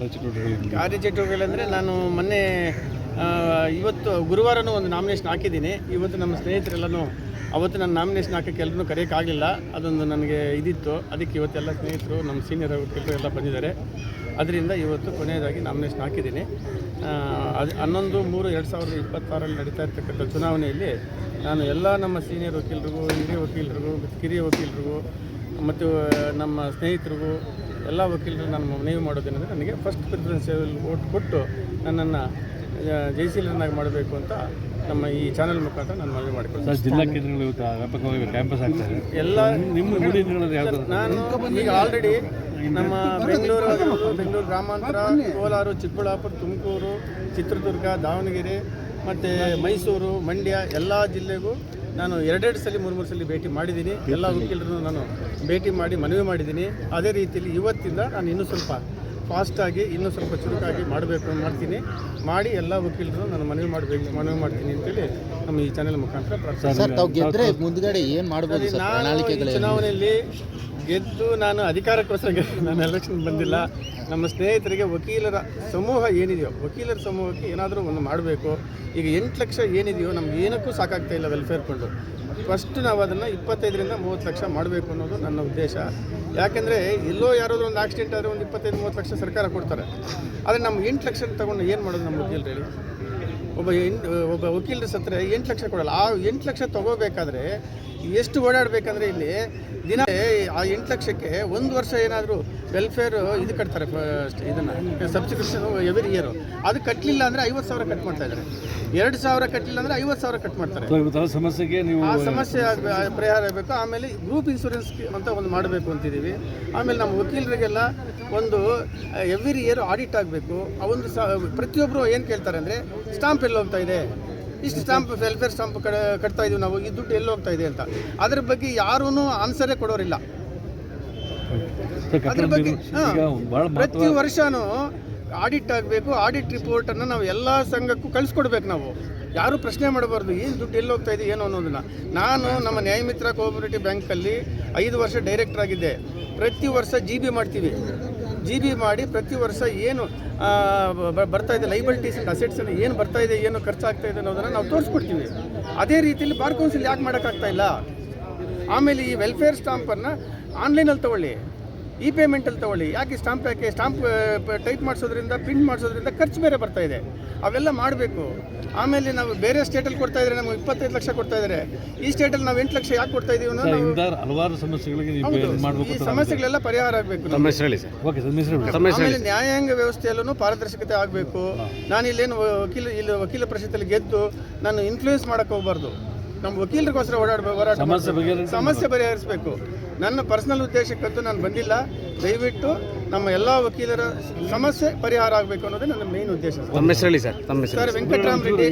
ಕಾರ್ಯಚಟುವಟಿಕೆಗಳಂದರೆ ನಾನು ಮೊನ್ನೆ ಇವತ್ತು ಗುರುವಾರನೂ ಒಂದು ನಾಮಿನೇಷನ್ ಹಾಕಿದ್ದೀನಿ. ಇವತ್ತು ನಮ್ಮ ಸ್ನೇಹಿತರೆಲ್ಲನೂ ಅವತ್ತು ನಾನು ನಾಮಿನೇಷನ್ ಹಾಕೋಕ್ಕೆ ಎಲ್ಲರೂ ಕರೆಯೋಕ್ಕಾಗಲಿಲ್ಲ, ಅದೊಂದು ನನಗೆ ಇದಿತ್ತು. ಅದಕ್ಕೆ ಇವತ್ತೆಲ್ಲ ಸ್ನೇಹಿತರು ನಮ್ಮ ಸೀನಿಯರ್ ವಕೀಲರು ಎಲ್ಲ ಬಂದಿದ್ದಾರೆ. ಅದರಿಂದ ಇವತ್ತು ಕೊನೆಯದಾಗಿ ನಾಮಿನೇಷನ್ ಹಾಕಿದ್ದೀನಿ. 11/3/2026 ನಡೀತಾ ಇರ್ತಕ್ಕಂಥ ಚುನಾವಣೆಯಲ್ಲಿ ನಾನು ಎಲ್ಲ ನಮ್ಮ ಸೀನಿಯರ್ ವಕೀಲರಿಗೂ, ಹಿರಿಯ ವಕೀಲರಿಗೂ, ಕಿರಿಯ ವಕೀಲರಿಗೂ ಮತ್ತು ನಮ್ಮ ಸ್ನೇಹಿತರಿಗೂ ಎಲ್ಲ ವಕೀಲರು ನಾನು ಮನವಿ ಮಾಡೋದೇನೆಂದರೆ, ನನಗೆ ಫಸ್ಟ್ ಪ್ರಿಫರೆನ್ಸಿಯಲ್ ವೋಟ್ ಕೊಟ್ಟು ನನ್ನನ್ನು ಜಯಶೀಲನಾಗಿ ಮಾಡಬೇಕು ಅಂತ ನಮ್ಮ ಈ ಚಾನೆಲ್ ಮುಖಾಂತರ ನಾನು ಮನವಿ ಮಾಡಿಕೊಳ್ತೀನಿ. ಜಿಲ್ಲಾ ಕೇಂದ್ರಗಳು ವ್ಯಾಪಕವಾಗಿ ಕ್ಯಾಂಪಸ್ ಆಗ್ತದೆ ಎಲ್ಲ ನಾನು ಈಗ ಆಲ್ರೆಡಿ ನಮ್ಮ ಬೆಂಗಳೂರು ಗ್ರಾಮಾಂತರ, ಕೋಲಾರ, ಚಿಕ್ಕಬಳ್ಳಾಪುರ, ತುಮಕೂರು, ಚಿತ್ರದುರ್ಗ, ದಾವಣಗೆರೆ ಮತ್ತು ಮೈಸೂರು, ಮಂಡ್ಯ ಎಲ್ಲ ಜಿಲ್ಲೆಗೂ ನಾನು 2 ಸಲ 3 ಸಲ ಭೇಟಿ ಮಾಡಿದ್ದೀನಿ. ಎಲ್ಲ ವಕೀಲರನ್ನು ನಾನು ಭೇಟಿ ಮಾಡಿ ಮನವಿ ಮಾಡಿದ್ದೀನಿ. ಅದೇ ರೀತಿಯಲ್ಲಿ ಇವತ್ತಿಂದ ನಾನು ಇನ್ನೂ ಸ್ವಲ್ಪ ಫಾಸ್ಟಾಗಿ, ಇನ್ನೂ ಸ್ವಲ್ಪ ಚುರುಕಾಗಿ ಮಾಡಬೇಕು ಮಾಡಿ ಎಲ್ಲ ವಕೀಲರು ನಾನು ಮನವಿ ಮಾಡ್ತೀನಿ ಅಂತೇಳಿ ನಮ್ಮ ಈ ಚಾನೆಲ್ ಮುಖಾಂತರ ಮುಂದ್ಗಡೆ ಏನು ಮಾಡ್ಬೋದು? ನಾನು ಚುನಾವಣೆಯಲ್ಲಿ ಗೆದ್ದು ನಾನು ಅಧಿಕಾರಕ್ಕೋಸ್ಕರ ನಾನು ಎಲೆಕ್ಷನ್ ಬಂದಿಲ್ಲ. ನಮ್ಮ ಸ್ನೇಹಿತರಿಗೆ ವಕೀಲರ ಸಮೂಹ ಏನಿದೆಯೋ, ವಕೀಲರ ಸಮೂಹಕ್ಕೆ ಏನಾದರೂ ಒಂದು ಮಾಡಬೇಕು. ಈಗ 8 ಲಕ್ಷ ಏನಿದೆಯೋ ನಮ್ಗೆ ಏನಕ್ಕೂ ಸಾಕಾಗ್ತಾ ಇಲ್ಲ ವೆಲ್ಫೇರ್ ಫಂಡು. ಫಸ್ಟ್ ನಾವು ಅದನ್ನು 25ರಿಂದ 30 ಲಕ್ಷ ಮಾಡಬೇಕು ಅನ್ನೋದು ನನ್ನ ಉದ್ದೇಶ. ಯಾಕೆಂದರೆ ಎಲ್ಲೋ ಯಾರಾದರೂ ಒಂದು ಆಕ್ಸಿಡೆಂಟ್ ಆದರೆ ಒಂದು 25-30 ಲಕ್ಷ ಸರ್ಕಾರ ಕೊಡ್ತಾರೆ. ಆದರೆ ನಮ್ಮ 8 ಲಕ್ಷ ತಗೊಂಡು ಏನು ಮಾಡೋದು ನಮ್ಮ ವಕೀಲರು ಹೇಳಿ? ಒಬ್ಬ ವಕೀಲರು ಸತ್ತರೆ 8 ಲಕ್ಷ ಕೊಡಲ್ಲ. ಆ 8 ಲಕ್ಷ ತೊಗೋಬೇಕಾದ್ರೆ ಎಷ್ಟು ಓಡಾಡಬೇಕಂದ್ರೆ ಇಲ್ಲಿ ದಿನ ಆ 8 ಲಕ್ಷಕ್ಕೆ 1 ವರ್ಷ ಏನಾದರೂ ವೆಲ್ಫೇರ್ ಇದು ಕಟ್ತಾರೆ, ಇದನ್ನು ಸಬ್ಸ್ಕ್ರಿಪ್ಷನು ಎವ್ರಿ ಇಯರು. ಅದು ಕಟ್ಟಲಿಲ್ಲ ಅಂದರೆ 50,000 ಕಟ್ ಮಾಡ್ತಾ ಇದ್ದಾರೆ. 2,000 ಕಟ್ಟಲಿಲ್ಲ ಅಂದರೆ 50,000 ಕಟ್ ಮಾಡ್ತಾರೆ. ಸಮಸ್ಯೆಗೆ ಆ ಸಮಸ್ಯೆ ಪರಿಹಾರ ಆಗಬೇಕು. ಆಮೇಲೆ ಗ್ರೂಪ್ ಇನ್ಶೂರೆನ್ಸ್ ಅಂತ ಒಂದು ಮಾಡಬೇಕು ಅಂತಿದ್ದೀವಿ. ಆಮೇಲೆ ನಮ್ಮ ವಕೀಲರಿಗೆಲ್ಲ ಒಂದು ಎವ್ರಿ ಇಯರ್ ಆಡಿಟ್ ಆಗಬೇಕು. ಆ ಒಂದು ಪ್ರತಿಯೊಬ್ಬರು ಏನು ಕೇಳ್ತಾರೆ ಅಂದರೆ, ಸ್ಟಾಂಪ್ ಎಲ್ಲಿ ಹೋಗ್ತಾ ಇದೆ, ಇಷ್ಟು ಸ್ಟಾಂಪ್ ವೆಲ್ಫೇರ್ ಸ್ಟಾಂಪ್ ಕಟ್ತಾ ಇದ್ದೀವಿ ನಾವು, ಈ ದುಡ್ಡು ಎಲ್ಲಿ ಹೋಗ್ತಾ ಇದೆ ಅಂತ. ಅದ್ರ ಬಗ್ಗೆ ಯಾರೂ ಆನ್ಸರೇ ಕೊಡೋರಿಲ್ಲ. ಅದ್ರ ಬಗ್ಗೆ ಪ್ರತಿ ವರ್ಷವೂ ಆಡಿಟ್ ಆಗಬೇಕು. ಆಡಿಟ್ ರಿಪೋರ್ಟನ್ನು ನಾವು ಎಲ್ಲ ಸಂಘಕ್ಕೂ ಕಳಿಸ್ಕೊಡ್ಬೇಕು. ನಾವು ಯಾರೂ ಪ್ರಶ್ನೆ ಮಾಡಬಾರ್ದು, ಏನು ದುಡ್ಡು ಎಲ್ಲಿ ಹೋಗ್ತಾ ಇದೆ ಏನು ಅನ್ನೋದನ್ನು. ನಾನು ನಮ್ಮ ನ್ಯಾಯಮಿತ್ರ ಕೋಆಪರೇಟಿವ್ ಬ್ಯಾಂಕಲ್ಲಿ 5 ವರ್ಷ ಡೈರೆಕ್ಟರ್ ಆಗಿದ್ದೆ. ಪ್ರತಿ ವರ್ಷ GB ಮಾಡ್ತೀವಿ. GB ಮಾಡಿ ಪ್ರತಿ ವರ್ಷ ಏನು ಬರ್ತಾ ಇದೆ, ಲೈಬಲಿಟೀಸ್ ಆ್ಯಂಡ್ ಅಸೆಟ್ಸನ್ನು ಏನು ಬರ್ತಾ ಇದೆ, ಏನು ಖರ್ಚಾಗ್ತಾ ಇದೆ ಅನ್ನೋದನ್ನು ನಾವು ತೋರಿಸ್ಕೊಡ್ತೀವಿ. ಅದೇ ರೀತಿಯಲ್ಲಿ ಬಾರ್ ಕೌನ್ಸಿಲ್ ಯಾಕೆ ಮಾಡೋಕ್ಕಾಗ್ತಾ ಇಲ್ಲ? ಆಮೇಲೆ ಈ ವೆಲ್ಫೇರ್ ಸ್ಟಾಂಪನ್ನು ಆನ್ಲೈನಲ್ಲಿ ತೊಗೊಳ್ಳಿ, ಪೇಮೆಂಟಲ್ಲಿ ತೊಗೊಳ್ಳಿ. ಯಾಕೆ ಸ್ಟಾಂಪ್ ಟೈಪ್ ಮಾಡಿಸೋದ್ರಿಂದ, ಪ್ರಿಂಟ್ ಮಾಡಿಸೋದ್ರಿಂದ ಖರ್ಚು ಬೇರೆ ಬರ್ತಾ ಇದೆ. ಅವೆಲ್ಲ ಮಾಡಬೇಕು. ಆಮೇಲೆ ನಾವು ಬೇರೆ ಸ್ಟೇಟಲ್ಲಿ ಕೊಡ್ತಾ ಇದ್ದಾರೆ, ನಮಗೆ 25 ಲಕ್ಷ ಕೊಡ್ತಾ ಇದ್ದಾರೆ. ಈ ಸ್ಟೇಟಲ್ಲಿ ನಾವು 8 ಲಕ್ಷ ಯಾಕೆ ಕೊಡ್ತಾ ಇದೀವಿ ಅನ್ನೋ ಹಲವಾರು ಸಮಸ್ಯೆಗಳಿಗೆ ಈ ಸಮಸ್ಯೆಗಳೆಲ್ಲ ಪರಿಹಾರ ಆಗಬೇಕು. ಆಮೇಲೆ ನ್ಯಾಯಾಂಗ ವ್ಯವಸ್ಥೆಯಲ್ಲೂ ಪಾರದರ್ಶಕತೆ ಆಗಬೇಕು. ನಾನು ಇಲ್ಲೇನು ವಕೀಲ ಪರಿಷತ್ತಲ್ಲಿ ಗೆದ್ದು ನಾನು ಇನ್ಫ್ಲೂಯೆನ್ಸ್ ಮಾಡೋಕ್ಕೆ ಹೋಗಬಾರ್ದು. ನಮ್ಮ ವಕೀಲರಿಗೋಸ್ಕರ ಹೋರಾಟ ಸಮಸ್ಯೆ ಬಗೆಹರಿಸಬೇಕು. ನನ್ನ ಪರ್ಸನಲ್ ಉದ್ದೇಶಕ್ಕಂತೂ ನಾನು ಬಂದಿಲ್ಲ. ದಯವಿಟ್ಟು ನಮ್ಮ ಎಲ್ಲ ವಕೀಲರ ಸಮಸ್ಯೆ ಪರಿಹಾರ ಆಗಬೇಕು ಅನ್ನೋದೇ ನನ್ನ ಮೇನ್ ಉದ್ದೇಶ. ಸರ್ ವೆಂಕಟರಾಮ್ ರೆಡ್ಡಿ.